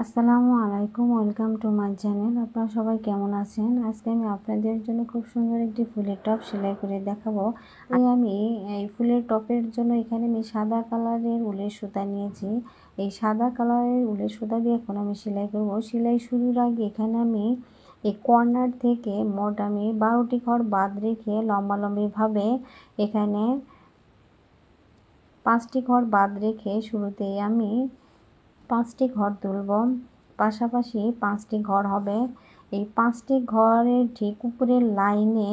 আসসালামু আলাইকুম, welcome to my channel. আপনারা সবাই কেমন আছেন? আজকে আমি আপনাদের জন্য খুব সুন্দর একটি ফুলের টপ সেলাই করে দেখাবো। আমি এই ফুলের টপের জন্য এখানে আমি সাদা কালারের উলের সুতা নিয়েছি। এই সাদা কালারের উলের সুতা দিয়ে এখন আমি সেলাই করব। সেলাই শুরুর আগে এখানে আমি এই কর্নার থেকে মোট আমি 12টি ঘর বাদ রেখে লম্বালম্বিভাবে এখানে 5টি ঘর বাদ রেখে শুরুতেই আমি 5টি ঘর তুলব। পাশাপাশি 5টি ঘর হবে। এই 5টি ঘরের ঠিক উপরের লাইনে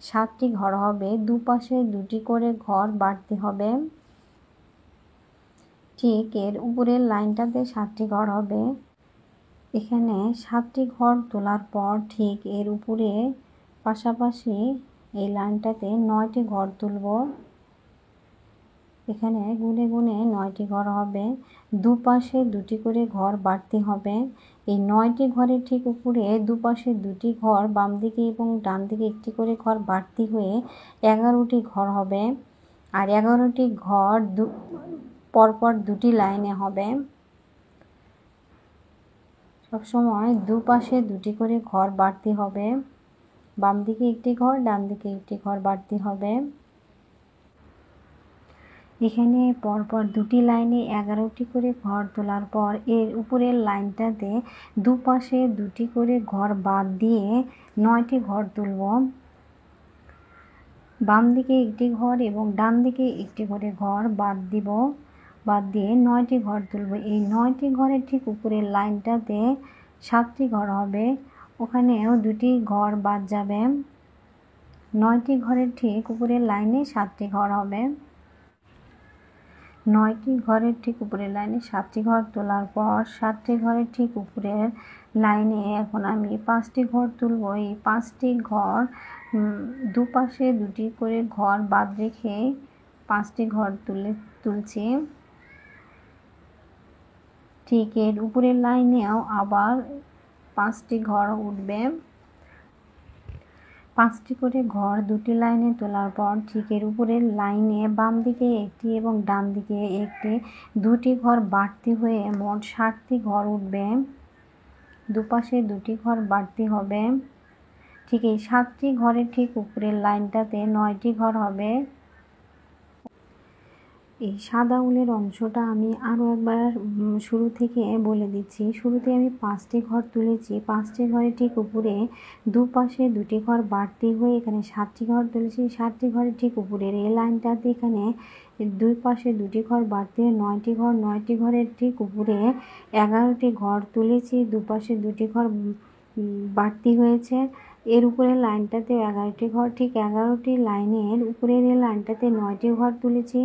7টি ঘর হবে। দুপাশে 2টি করে ঘর বাড়তি হবে। ঠিক এর উপরের লাইনটাতে 7টি ঘর হবে। এখানে 7টি ঘর তোলার পর ঠিক এর উপরে পাশাপাশি এই লাইনটাতে 9টি ঘর তুলব। এখানে গুনে গুনে 9টি ঘর হবে। দুপাশে 2টি করে ঘর বাড়তি হবে। এই 9টি ঘরের ঠিক উপরে দুপাশে 2টি ঘর, বাম দিকে এবং ডান দিকে একটি করে ঘর বাড়তি হয়ে 11টি ঘর হবে। আর 11টি ঘর পরপর 2টি লাইনে হবে। সবসময় দুপাশে 2টি করে ঘর বাড়তি হবে। বাম দিকে একটি ঘর, ডান দিকে একটি ঘর বাড়তি হবে। এখানে পরপর 2টি লাইনে 11টি করে ঘর তোলার পর এর উপরের লাইনটাতে দুপাশে 2টি করে ঘর বাদ দিয়ে 9টি ঘর তুলব। বাম দিকে একটি ঘর এবং ডান দিকে একটি করে ঘর বাদ দিয়ে 9টি ঘর তুলব। এই 9টি ঘরের ঠিক উপরের লাইনটাতে 7টি ঘর হবে। ওখানেও 2টি ঘর বাদ যাবে। 9টি ঘরের ঠিক উপরের লাইনে 7টি ঘর হবে। 9টি ঘরের ঠিক উপরের লাইনে 7টি ঘর তোলার পর 7টি ঘরের ঠিক উপরের লাইনে এখন আমি 5টি ঘর তুলব। এই 5টি ঘর দুপাশে 2টি করে ঘর বাদ রেখে 5টি ঘর তুলছি। ঠিক এর উপরের লাইনেও আবার 5টি ঘর উঠবে। 5টি করে ঘর 2টি লাইনে তোলার পর ঠিক এর উপরের লাইনে বাম দিকে একটি এবং ডান দিকে একটি 2টি ঘর বাড়তি হয়ে মোট 7টি ঘর উঠবে। দুপাশে 2টি ঘর বাড়তি হবে। ঠিক এই 7টি ঘরের ঠিক উপরের লাইনটাতে 9টি ঘর হবে। এই সাদা উলের অংশটা আমি আরও একবার শুরু থেকে বলে দিচ্ছি। শুরুতে আমি 5টি ঘর তুলেছি। 5টি ঘরের ঠিক উপরে দুপাশে 2টি ঘর বাড়তি হয়ে এখানে 7টি ঘর তুলেছি। 7টি ঘরের ঠিক উপরের এই লাইনটাতে এখানে দুই পাশে 2টি ঘর বাড়তি হয়ে 9টি ঘর, 9টি ঘরের ঠিক উপরে 11টি ঘর তুলেছি। দুপাশে 2টি ঘর বাড়তি হয়েছে। এর উপরের লাইনটাতে 11টি ঘর, ঠিক 11টি লাইনের উপরের এই লাইনটাতে 9টি ঘর তুলেছি।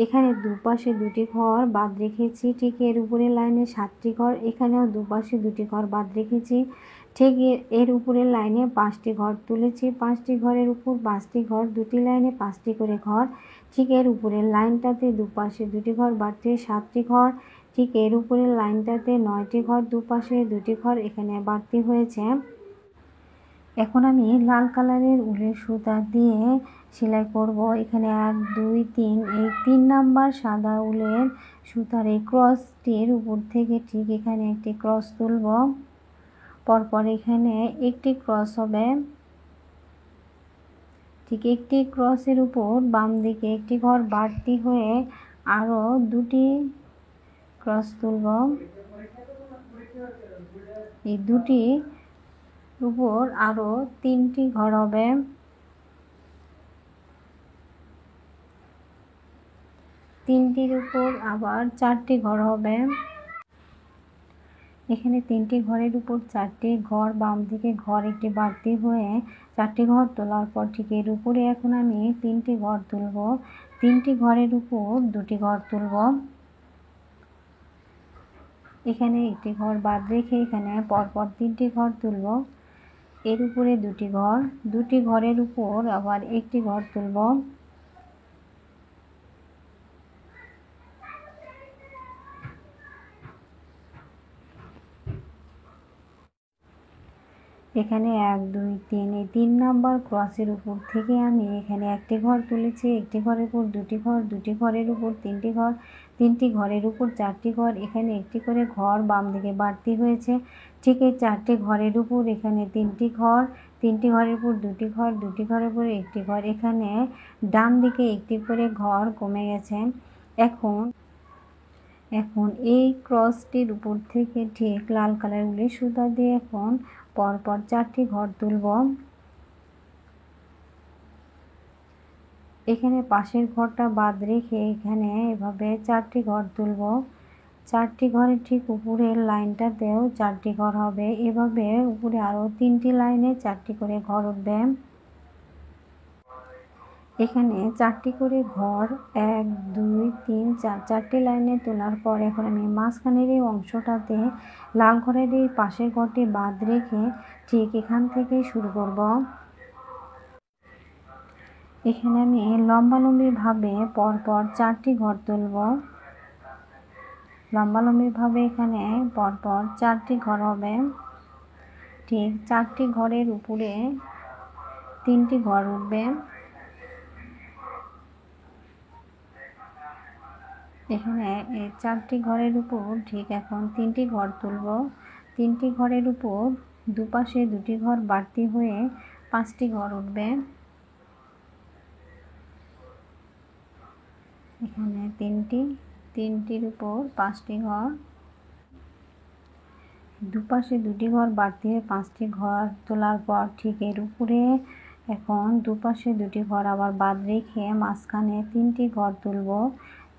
এখানে দুপাশে 2টি ঘর বাদ রেখেছি। ঠিক এর উপরের লাইনে 7টি ঘর, এখানেও দুপাশে 2টি ঘর বাদ রেখেছি। ঠিক এর উপরের লাইনে 5টি ঘর তুলেছি। 5টি ঘরের উপর 5টি ঘর, 2টি লাইনে 5টি করে ঘর। ঠিক এর উপরের লাইনটাতে দুপাশে 2টি ঘর বাড়তি 7টি ঘর। ঠিক এর উপরের লাইনটাতে 9টি ঘর, দুপাশে 2টি ঘর এখানে বাড়তি হয়েছে। এখন আমি লাল কালারের উলের সুতা দিয়ে সেলাই করব। এখানে 1 2 3 এই 3 নাম্বার সাদা উলের সুতার এই ক্রসটির উপর থেকে ঠিক এখানে একটি ক্রস তুলব। পরপর এখানে একটি ক্রস হবে। ঠিক একটি ক্রসের উপর বাম দিকে একটি ঘর বাড়তি হয়ে আরও 2টি ক্রস তুলব। এই 2টি উপর আরও 3টি ঘর হবে। 3টির উপর আবার 4টি ঘর হবে। এখানে 3টি ঘরের উপর 4টি ঘর, বাম দিকে ঘর একটি বাড়তি হয়ে 4টি ঘর তোলার পর ঠিক এর উপরে এখন আমি 3টি ঘর তুলব। 3টি ঘরের উপর 2টি ঘর তুলব। এখানে একটি ঘর বাদ রেখে এখানে পরপর 3টি ঘর তুলব। এর উপরে 2টি ঘর, 2টি ঘরের উপর আবার একটি ঘর তুলব। এখানে 1 2 3 এই 3 নাম্বার ক্রসের উপর থেকে আমি এখানে একটি ঘর তুলেছি, একটি ঘরের উপর দুটি ঘর, দুটি ঘরের উপর তিনটি ঘর, তিনটি ঘরের উপর চারটি ঘর, এখানে একটি করে ঘর বাম দিকে বাড়তি হয়েছে। ঠিক এই চারটি ঘরের উপর এখানে তিনটি ঘর, তিনটি ঘরের উপর দুটি ঘর, দুটি ঘরের উপর একটি ঘর, এখানে ডান দিকে একটি করে ঘর কমে গেছে। এখন এই ক্রসটির উপর থেকে ঠিক লাল কালার উলের সুতা দিয়ে এখন পরপর 4টি ঘর তুলব। এখানে পাশের ঘরটা বাদ রেখে এখানে এভাবে 4টি ঘর তুলব। 4টি ঘরের ঠিক উপরের লাইনটাতেও 4টি ঘর হবে। এভাবে উপরে আরও 3টি লাইনে 4টি করে ঘর উঠবে। এখানে 4টি করে ঘর 1 2 3 4 4টি লাইনে তোলার পর এখন আমি মাঝখানের এই অংশটাতে লাল ঘরের এই পাশের ঘরটি বাদ রেখে ঠিক এখান থেকে শুরু করব। এখানে আমি লম্বালম্বিভাবে পরপর 4টি ঘর তুলব। লম্বালম্বিভাবে এখানে পরপর 4টি ঘর হবে। ঠিক 4টি ঘরের উপরে 3টি ঘর উঠবে। এখানে এই 4টি ঘরের উপর ঠিক এখন 3টি ঘর তুলব। 3টি ঘরের উপর দুপাশে 2টি ঘর বাড়তি হয়ে 5টি ঘর উঠবে। এখানে 3টির উপর 5টি ঘর, দুপাশে 2টি ঘর বাড়তি হয়ে 5টি ঘর তোলার পর ঠিক এর উপরে এখন দুপাশে 2টি ঘর আবার বাদ রেখে মাঝখানে 3টি ঘর তুলব।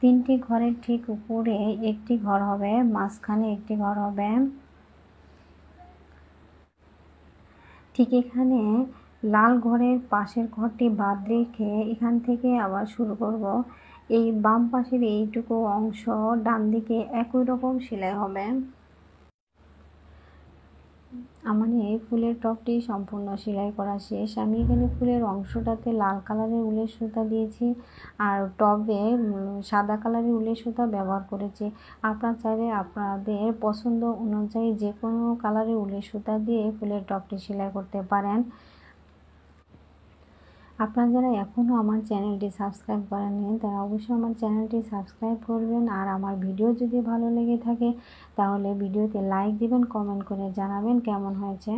3টি ঘরের ঠিক উপরে একটি ঘর হবে, মাঝখানে একটি ঘর হবে। ঠিক এখানে লাল ঘরের পাশের ঘরটি বাদ রেখে এখান থেকে আবার শুরু করব। এই বাম পাশের এইটুকু অংশ ডান দিকে একই রকম সেলাই হবে। আমার এই ফুলের টপটি সম্পূর্ণ সেলাই করা শেষ। আমি এখানে ফুলের অংশটাতে লাল কালারের উলের সুতা দিয়েছি আর টবে সাদা কালারের উলের সুতা ব্যবহার করেছি। আপনারা চাইলে আপনাদের পছন্দ অনুযায়ী যে কোনো কালারের উলের সুতা দিয়ে ফুলের টপটি সেলাই করতে পারেন। আপনারা যারা এখনও আমার চ্যানেলটি সাবস্ক্রাইব করেননি তারা অবশ্যই আমার চ্যানেলটি সাবস্ক্রাইব করবেন। আর আমার ভিডিও যদি ভালো লেগে থাকে তাহলে ভিডিওতে লাইক দিবেন, কমেন্ট করে জানাবেন কেমন হয়েছে।